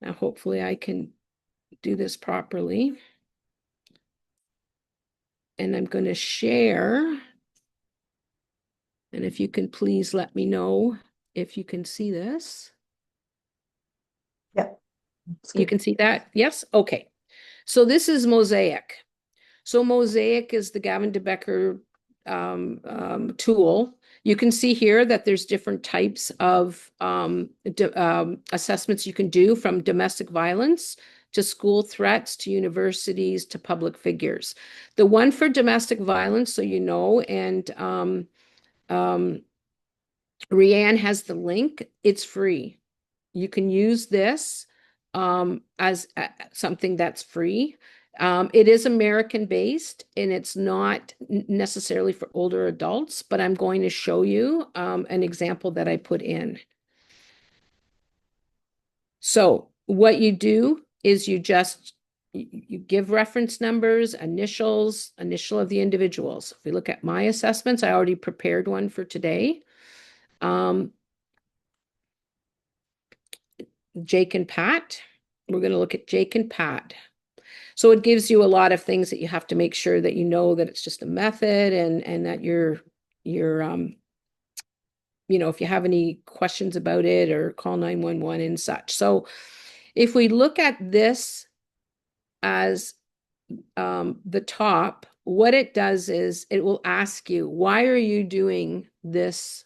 Now, hopefully I can do this properly. And I'm going to share. And if you can please let me know if you can see this. Yep. You can see that? Yes? Okay. So this is Mosaic. So Mosaic is the Gavin de Becker tool. You can see here that there's different types of assessments you can do, from domestic violence to school threats to universities to public figures. The one for domestic violence, so you know, and Rianne has the link. It's free. You can use this as something that's free. It is American based and it's not necessarily for older adults, but I'm going to show you an example that I put in. So what you do is you give reference numbers, initial of the individuals. If we look at my assessments, I already prepared one for today. Jake and Pat. We're going to look at Jake and Pat. So it gives you a lot of things that you have to make sure that you know that it's just a method and that you're if you have any questions about it, or call 911 and such. So if we look at this as the top, what it does is it will ask you, why are you doing this?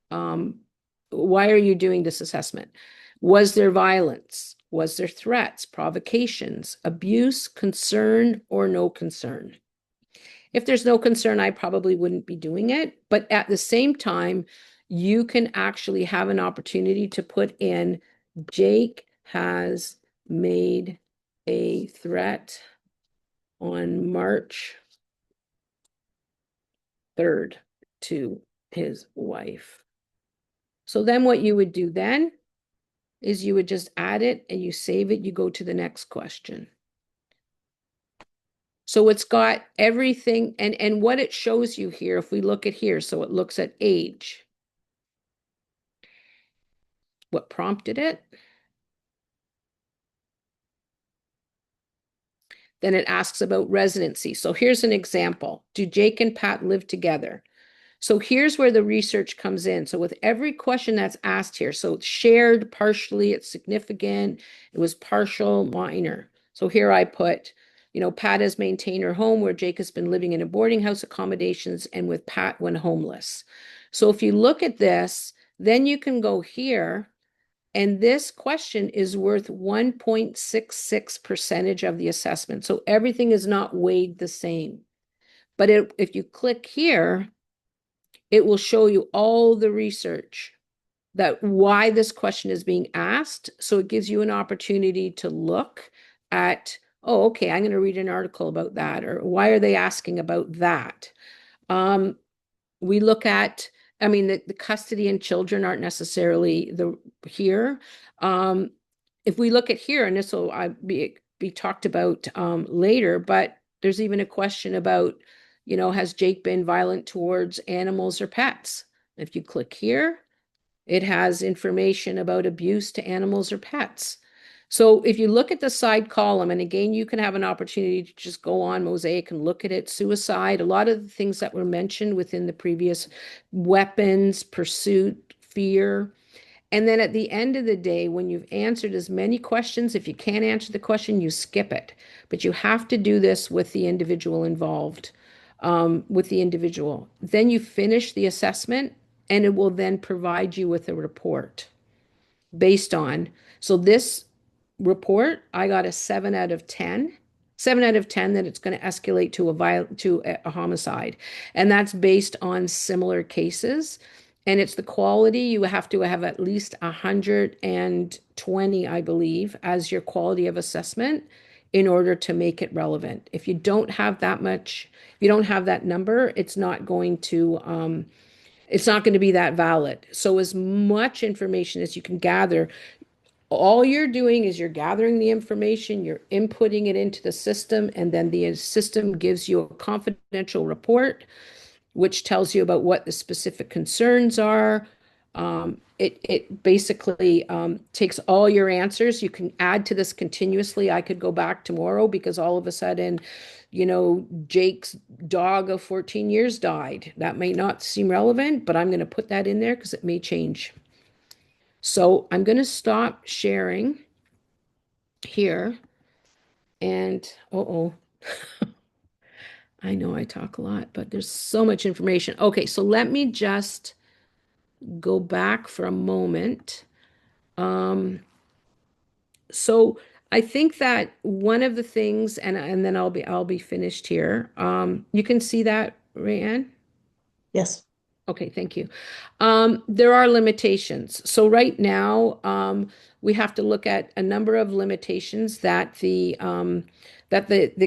Why are you doing this assessment? Was there violence? Was there threats, provocations, abuse, concern, or no concern? If there's no concern, I probably wouldn't be doing it. But at the same time, you can actually have an opportunity to put in, Jake has made a threat on March 3rd to his wife. So then what you would do then is you would just add it and you save it, you go to the next question. So it's got everything, and what it shows you here, if we look at here, so it looks at age. What prompted it? Then it asks about residency. So here's an example. Do Jake and Pat live together? So here's where the research comes in. So with every question that's asked here, so it's shared, partially, it's significant, it was partial, minor. So here I put, Pat has maintained her home where Jake has been living in a boarding house accommodations and with Pat when homeless. So if you look at this, then you can go here, and this question is worth 1.66% of the assessment. So everything is not weighed the same. But if you click here, it will show you all the research that why this question is being asked. So it gives you an opportunity to look at, oh, okay, I'm going to read an article about that, or why are they asking about that? We look at, I mean, the custody and children aren't necessarily here. If we look at here, and this will be talked about later, but there's even a question about, has Jake been violent towards animals or pets? If you click here, it has information about abuse to animals or pets. So if you look at the side column, and again, you can have an opportunity to just go on Mosaic and look at it, suicide, a lot of the things that were mentioned within the previous weapons, pursuit, fear. And then at the end of the day, when you've answered as many questions, if you can't answer the question, you skip it. But you have to do this with the individual involved, with the individual. Then you finish the assessment, and it will then provide you with a report based on. So this report, I got a 7 out of 10. 7 out of 10 that it's going to escalate to a homicide. And that's based on similar cases. And it's the quality. You have to have at least 120, I believe, as your quality of assessment in order to make it relevant. If you don't have that much, if you don't have that number, it's not going to be that valid. So as much information as you can gather, all you're doing is you're gathering the information, you're inputting it into the system, and then the system gives you a confidential report, which tells you about what the specific concerns are. It basically takes all your answers. You can add to this continuously. I could go back tomorrow because all of a sudden, Jake's dog of 14 years died. That may not seem relevant, but I'm going to put that in there because it may change. So I'm going to stop sharing here. And I know I talk a lot, but there's so much information. Okay, so let me just go back for a moment. So I think that one of the things, and then I'll be finished here. You can see that, Rayanne? Yes. Okay, thank you. There are limitations. So right now, we have to look at a number of limitations that the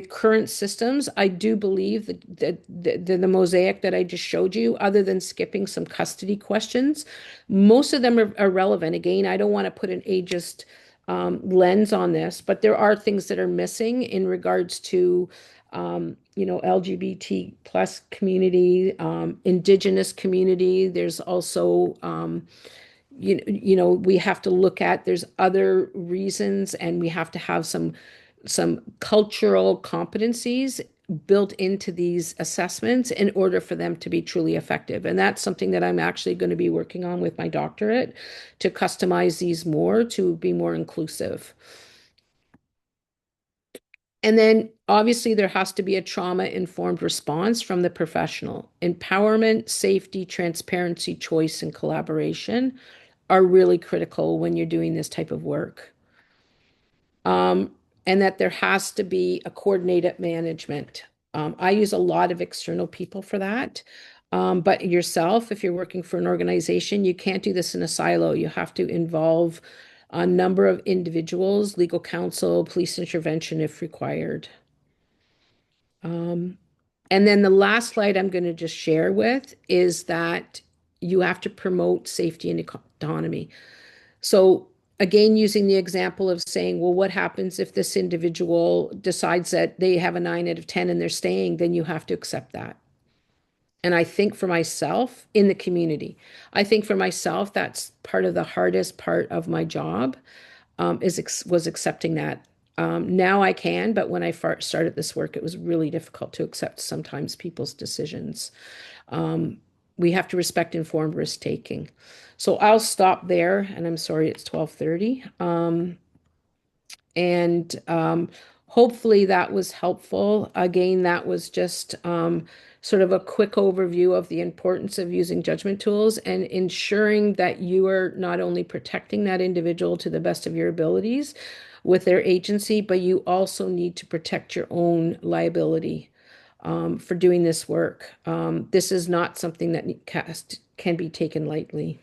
current systems. I do believe that the mosaic that I just showed you, other than skipping some custody questions, most of them are relevant. Again, I don't want to put an ageist lens on this, but there are things that are missing in regards to LGBT plus community, indigenous community. There's also, we have to look at, there's other reasons, and we have to have some cultural competencies built into these assessments in order for them to be truly effective. And that's something that I'm actually going to be working on with my doctorate, to customize these more to be more inclusive. And then obviously there has to be a trauma-informed response from the professional. Empowerment, safety, transparency, choice, and collaboration are really critical when you're doing this type of work. And that there has to be a coordinated management. I use a lot of external people for that. But yourself, if you're working for an organization, you can't do this in a silo. You have to involve a number of individuals, legal counsel, police intervention if required. And then the last slide I'm going to just share with is that you have to promote safety and autonomy. So again, using the example of saying, well, what happens if this individual decides that they have a 9 out of 10 and they're staying, then you have to accept that. And I think for myself in the community, I think for myself, that's part of the hardest part of my job, was accepting that. Now I can, but when I started this work, it was really difficult to accept sometimes people's decisions. Um, we have to respect informed risk taking. So I'll stop there, and I'm sorry it's 12:30. And hopefully that was helpful. Again, that was just sort of a quick overview of the importance of using judgment tools and ensuring that you are not only protecting that individual to the best of your abilities with their agency, but you also need to protect your own liability for doing this work. This is not something that can be taken lightly.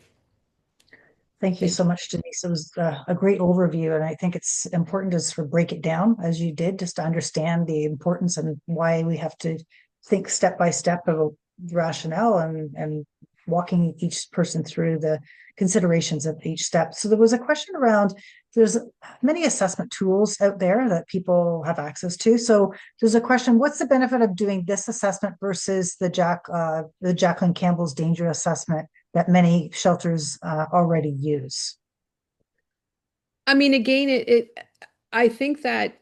Thank you Thank so you. much, Denise. It was a great overview, and I think it's important to sort of break it down as you did, just to understand the importance and why we have to think step by step of the rationale and walking each person through the considerations of each step. So there was a question around there's many assessment tools out there that people have access to. So there's a question: what's the benefit of doing this assessment versus the Jacqueline Campbell's danger assessment that many shelters already use? I mean, again, I think that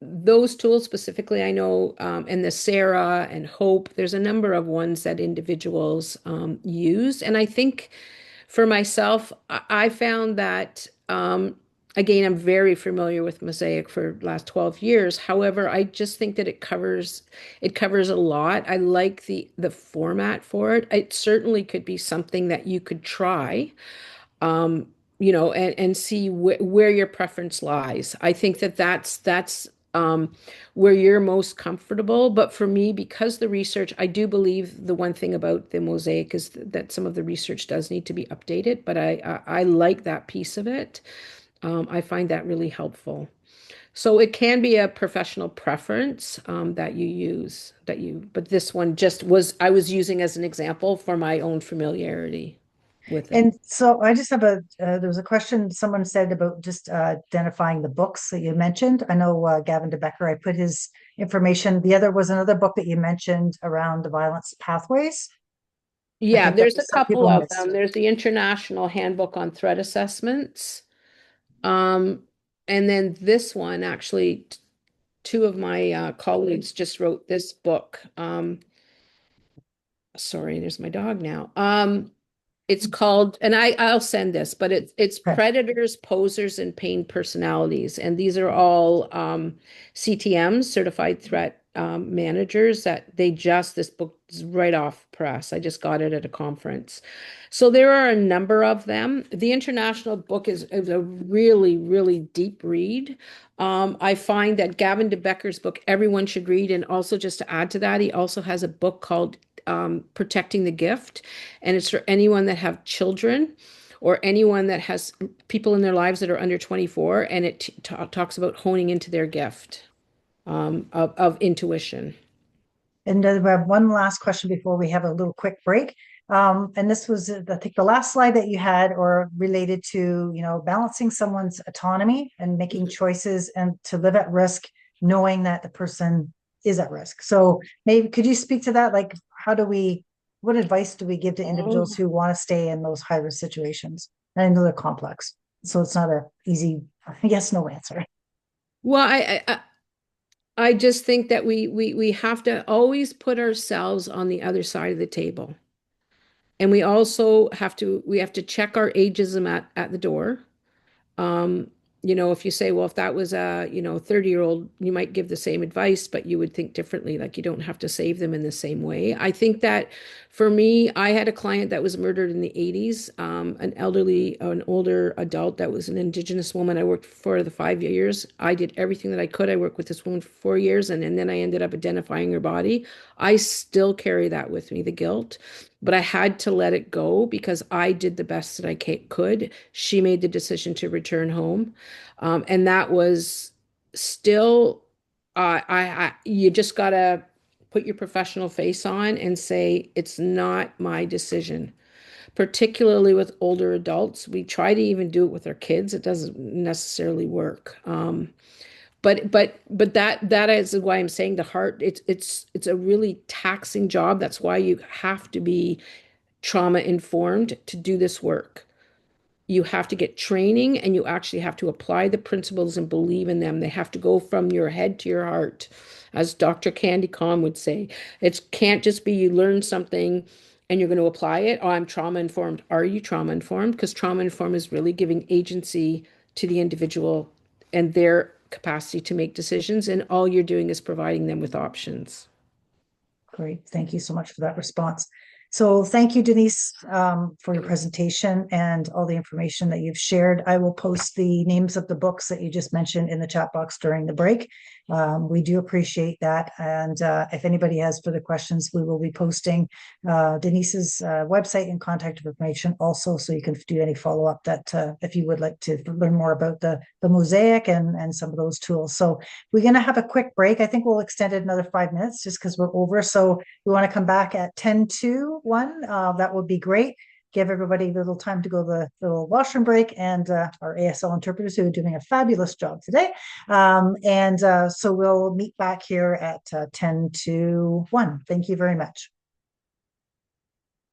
those tools specifically, I know, and the Sarah and Hope, there's a number of ones that individuals use. And I think for myself, I found that, again, I'm very familiar with Mosaic for the last 12 years. However, I just think that it covers a lot. I like the format for it. It certainly could be something that you could try, um, and see where your preference lies. I think that that's where you're most comfortable. But for me, because the research, I do believe the one thing about the mosaic is that some of the research does need to be updated. But I like that piece of it. I find that really helpful. So it can be a professional preference that you use but this one just was I was using as an example for my own familiarity with it. And so I just have there was a question someone said about just identifying the books that you mentioned. I know Gavin DeBecker, I put his information. The other was another book that you mentioned around the violence pathways. I Yeah, think that there's a some couple people of them. missed. There's the International Handbook on Threat Assessments. Um, and then this one, actually, two of my colleagues just wrote this book. Sorry, there's my dog now. It's called, and I'll send this, but it's Okay. Predators, Posers, and Pain Personalities, and these are all CTMs, Certified Threat Managers. That this book is right off press. I just got it at a conference, so there are a number of them. The international book is a really really deep read. I find that Gavin De Becker's book everyone should read, and also just to add to that, he also has a book called Protecting the Gift, and it's for anyone that have children or anyone that has people in their lives that are under 24, and it talks about honing into their gift of intuition. And we have one last question before we have a little quick break. And this was, I think, the last slide that you had, or related to, balancing someone's autonomy and making choices and to live at risk, knowing that the person is at risk. So maybe could you speak to that? Like, what advice do we give to individuals Oh. who want to stay in those high risk situations? And I know they're complex, so it's not a easy yes, no answer. Well, I just think that we have to always put ourselves on the other side of the table. And we have to check our ageism at the door. Um, if you say, well, if that was a, 30-year-old, you might give the same advice, but you would think differently. Like you don't have to save them in the same way. I think that for me, I had a client that was murdered in the 80s, an older adult that was an Indigenous woman. I worked for the 5 years. I did everything that I could. I worked with this woman for 4 years, and then I ended up identifying her body. I still carry that with me, the guilt. But I had to let it go because I did the best that I could. She made the decision to return home. And that was still, you just gotta put your professional face on and say, it's not my decision. particularly with older adults. We try to even do it with our kids. It doesn't necessarily work. But that is why I'm saying the heart, it's a really taxing job. That's why you have to be trauma informed to do this work. You have to get training and you actually have to apply the principles and believe in them. They have to go from your head to your heart, as Dr. Candy Kahn would say. It can't just be you learn something and you're going to apply it. Oh, I'm trauma informed. Are you trauma informed? Because trauma informed is really giving agency to the individual and their capacity to make decisions. And all you're doing is providing them with options. Great. Thank you so much for that response. So thank you, Denise, for your presentation and all the information that you've shared. I will post the names of the books that you just mentioned in the chat box during the break. We do appreciate that. And if anybody has further questions, we will be posting Denise's website and contact information also, so you can do any follow-up that if you would like to learn more about the mosaic and some of those tools. So we're going to have a quick break. I think we'll extend it another 5 minutes just because we're over. So we want to come back at 10:01. That would be great. Give everybody a little time to go to the little washroom break, and our ASL interpreters who are doing a fabulous job today. So we'll meet back here at 10:01. Thank you very much.